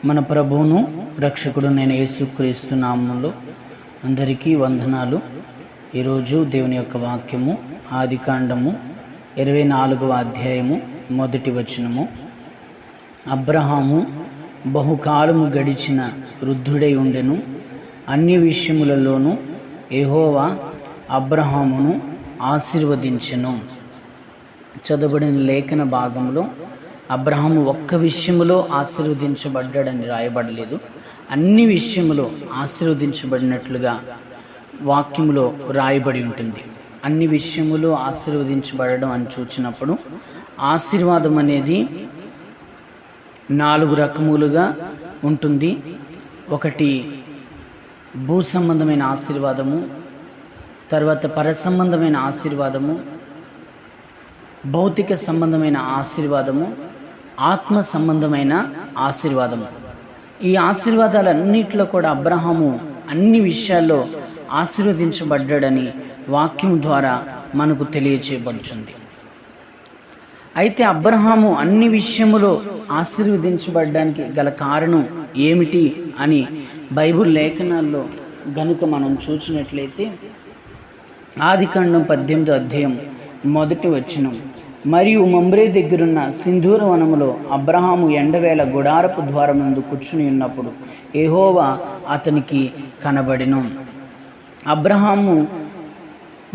మన ప్రభువును రక్షకుడు నేను యేసుక్రీస్తు నామములో అందరికీ వందనాలు. ఈరోజు దేవుని యొక్క వాక్యము ఆదికాండము 24వ అధ్యాయము 1వ వచనము. అబ్రహాము బహుకాలము గడిచిన వృద్ధుడై ఉండెను, అన్ని విషయములలోనూ యెహోవా అబ్రహామును ఆశీర్వదించెను. చదవబడిన లేఖన భాగంలో అబ్రహాము ఒక్క విషయములో ఆశీర్వదించబడ్డాడని రాయబడలేదు, అన్ని విషయములో ఆశీర్వదించబడినట్లుగా వాక్యములో రాయబడి ఉంటుంది. అన్ని విషయములో ఆశీర్వదించబడడం అని చూచినప్పుడు ఆశీర్వాదం అనేది 4 రకములుగా ఉంటుంది. ఒకటి భూ సంబంధమైన ఆశీర్వాదము, తర్వాత పర సంబంధమైన ఆశీర్వాదము, భౌతిక సంబంధమైన ఆశీర్వాదము, ఆత్మ సంబంధమైన ఆశీర్వాదము. ఈ ఆశీర్వాదాలన్నింటిలో కూడా అబ్రహాము అన్ని విషయాల్లో ఆశీర్వదించబడ్డాడని వాక్యం ద్వారా మనకు తెలియచేయబడుతుంది. అయితే అబ్రహాము అన్ని విషయములో ఆశీర్వదించబడడానికి గల కారణం ఏమిటి అని బైబిల్ లేఖనాల్లో గనుక మనం చూసినట్లయితే ఆదికాండం 18వ అధ్యాయం 1వ వచనం. మరియు మమ్రే దగ్గరున్న సింధూర వనములో అబ్రహాము ఎండవేళ గుడారపు ద్వారమందు కూర్చుని ఉన్నప్పుడు యెహోవా అతనికి కనబడెను. అబ్రహాము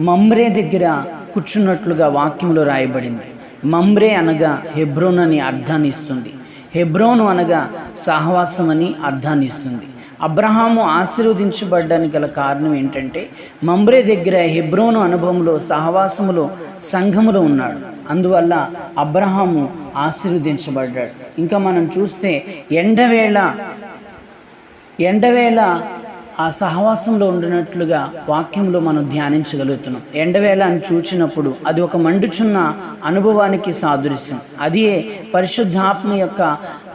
మమ్రే దగ్గర కూర్చున్నట్లుగా వాక్యంలో రాయబడింది. మమ్రే అనగా హెబ్రోన్ అని అర్థాన్ని ఇస్తుంది. హెబ్రోను అనగా సహవాసం అని అర్థాన్ని ఇస్తుంది. అబ్రహాము ఆశీర్వదించబడ్డానికి గల కారణం ఏంటంటే మమ్రే దగ్గర హెబ్రోను అనుభవంలో సహవాసములో సంఘములో ఉన్నాడు. అందువల్ల అబ్రహాము ఆశీర్వదించబడ్డాడు. ఇంకా మనం చూస్తే ఎండవేళ ఆ సహవాసంలో ఉండినట్లుగా వాక్యంలో మనం ధ్యానించగలుగుతున్నాం. ఎండవేళ అని చూచినప్పుడు అది ఒక మండుచున్న అనుభవానికి సాదృశ్యం. అదే పరిశుద్ధాత్మ యొక్క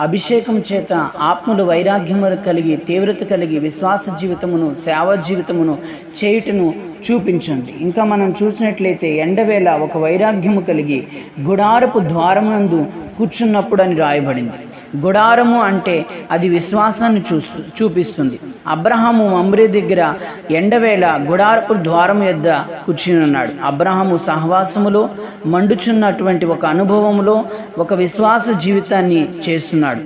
అభిషేకం చేత ఆత్మలు వైరాగ్యము కలిగి తీవ్రత కలిగి విశ్వాస జీవితమును సేవా జీవితమును చేయుటను చూపించింది. ఇంకా మనం చూసినట్లయితే ఎండవేళ ఒక వైరాగ్యము కలిగి గుడారపు ద్వారమునందు కూర్చున్నప్పుడు అని రాయబడింది. గుడారము అంటే అది విశ్వాసాన్ని చూపిస్తుంది. అబ్రహాము మమ్రే దగ్గర ఎండవేళ గుడారపు ద్వారం యొద్ద కూర్చుని ఉన్నాడు. అబ్రహాము సహవాసములో మండుచున్నటువంటి ఒక అనుభవములో ఒక విశ్వాస జీవితాన్ని చేస్తున్నాడు.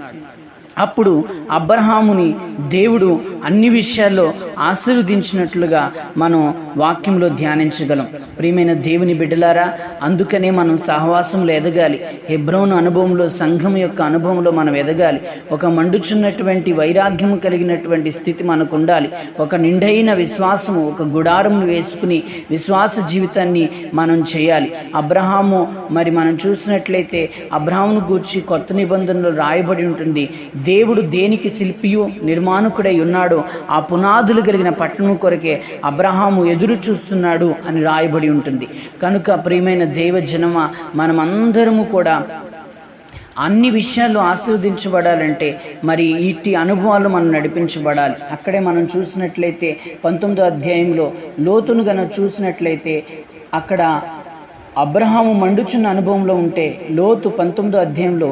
అప్పుడు అబ్రహాముని దేవుడు అన్ని విషయాల్లో ఆశీర్వదించినట్లుగా మనం వాక్యంలో ధ్యానించగలం. ప్రియమైన దేవుని బిడ్డలారా, అందుకనే మనం సహవాసంలో ఎదగాలి. హెబ్రోను అనుభవంలో సంఘం యొక్క అనుభవంలో మనం ఎదగాలి. ఒక మండుచున్నటువంటి వైరాగ్యము కలిగినటువంటి స్థితి మనకు ఉండాలి. ఒక నిండైన విశ్వాసము, ఒక గుడారమును వేసుకుని విశ్వాస జీవితాన్ని మనం చేయాలి. అబ్రహాము మరి మనం చూసినట్లయితే అబ్రహామును గూర్చి కొత్త నిబంధనలో రాయబడి ఉంటుంది. దేవుడు దేనికి శిల్పియు నిర్మాణకుడై ఉన్నాడో ఆ పునాదులు కలిగిన పట్టణం కొరకే అబ్రహాము ఎదురు చూస్తున్నాడు అని రాయబడి ఉంటుంది. కనుక ప్రియమైన దైవజనమా, మనమందరము కూడా అన్ని విషయాల్లో ఆశీర్వదించబడాలంటే మరి ఇట్టి అనుభవాలు మనం నడిపించబడాలి. అక్కడే మనం చూసినట్లయితే 19వ అధ్యాయంలో లోతును గన చూసినట్లయితే అక్కడ అబ్రహాము మండుచున్న అనుభవంలో ఉంటే లోతు 19వ అధ్యాయంలో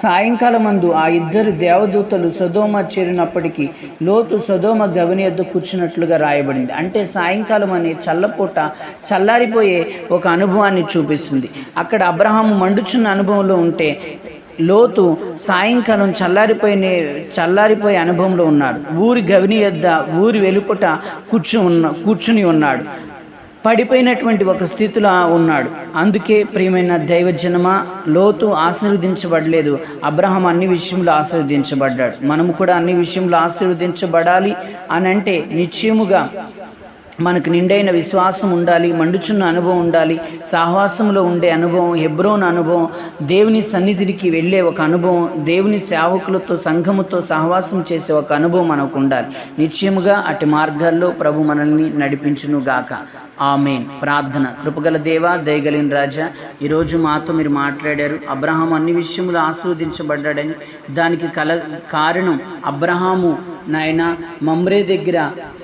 సాయంకాలమందు ఆ ఇద్దరు దేవదూతలు సొదొమ చేరినప్పటికీ లోతు సొదొమ గవిని యొద్ద కూర్చున్నట్లుగా రాయబడింది. అంటే సాయంకాలం అనే చల్లపూట చల్లారిపోయే ఒక అనుభవాన్ని చూపిస్తుంది. అక్కడ అబ్రహాము మండుచున్న అనుభవంలో ఉంటే లోతు సాయంకాలం చల్లారిపోయే అనుభవంలో ఉన్నాడు. ఊరి గవిని యొద్ద ఊరి వెలుపట కూర్చుని ఉన్నాడు. పడిపోయినటువంటి ఒక స్థితిలో ఉన్నాడు. అందుకే ప్రియమైన దైవజనమా, లోతు ఆశీర్వదించబడలేదు, అబ్రహాం అన్ని విషయంలో ఆశీర్వదించబడ్డాడు. మనము కూడా అన్ని విషయంలో ఆశీర్వదించబడాలి అని అంటే నిశ్చయముగా మనకు నిండైన విశ్వాసం ఉండాలి, మండుచున్న అనుభవం ఉండాలి, సహవాసంలో ఉండే అనుభవం, హెబ్రోన్ అనుభవం, దేవుని సన్నిధికి వెళ్ళే ఒక అనుభవం, దేవుని సేవకులతో సంఘముతో సహవాసం చేసే ఒక అనుభవం మనకు ఉండాలి. నిశ్చయముగా అటు మార్గాల్లో ప్రభు మనల్ని నడిపించునుగాక. ఆమేన్. ప్రార్థన. కృపగల దేవా, దయగలిగిన రాజా, ఈరోజు మాతో మీరు మాట్లాడారు. అబ్రహాము అన్ని విషయములు ఆశీర్వదించబడ్డాడని, దానికి కారణం అబ్రహాము నాయన మమ్రే దగ్గర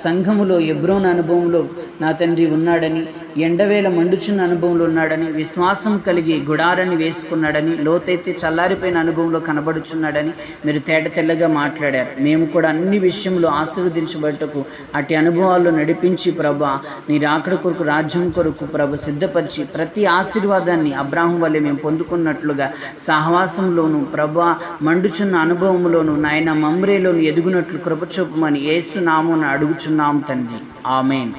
సంఘములో హెబ్రోను అనుభవంలో నా తండ్రి ఉన్నాడని, ఎండవేళ మండుచున్న అనుభవంలో ఉన్నాడని, విశ్వాసం కలిగి గుడారాన్ని వేసుకున్నాడని, లోతైతే చల్లారిపోయిన అనుభవంలో కనబడుచున్నాడని మీరు తెల్లగా మాట్లాడారు. మేము కూడా అన్ని విషయంలో ఆశీర్వదించబడటకు అటు అనుభవాల్లో నడిపించి ప్రభా, నీ రాకడ కొరకు, రాజ్యం కొరకు ప్రభు సిద్ధపరిచి ప్రతి ఆశీర్వాదాన్ని అబ్రాహం వల్లే మేము పొందుకున్నట్లుగా సహవాసంలోను ప్రభా, మండుచున్న అనుభవంలోను నాయన మమ్రేలోను ఎదుగునట్లు కృప చూపమని యేసు నామమున అడుగుచున్నాం తండ్రి. ఆమేన్.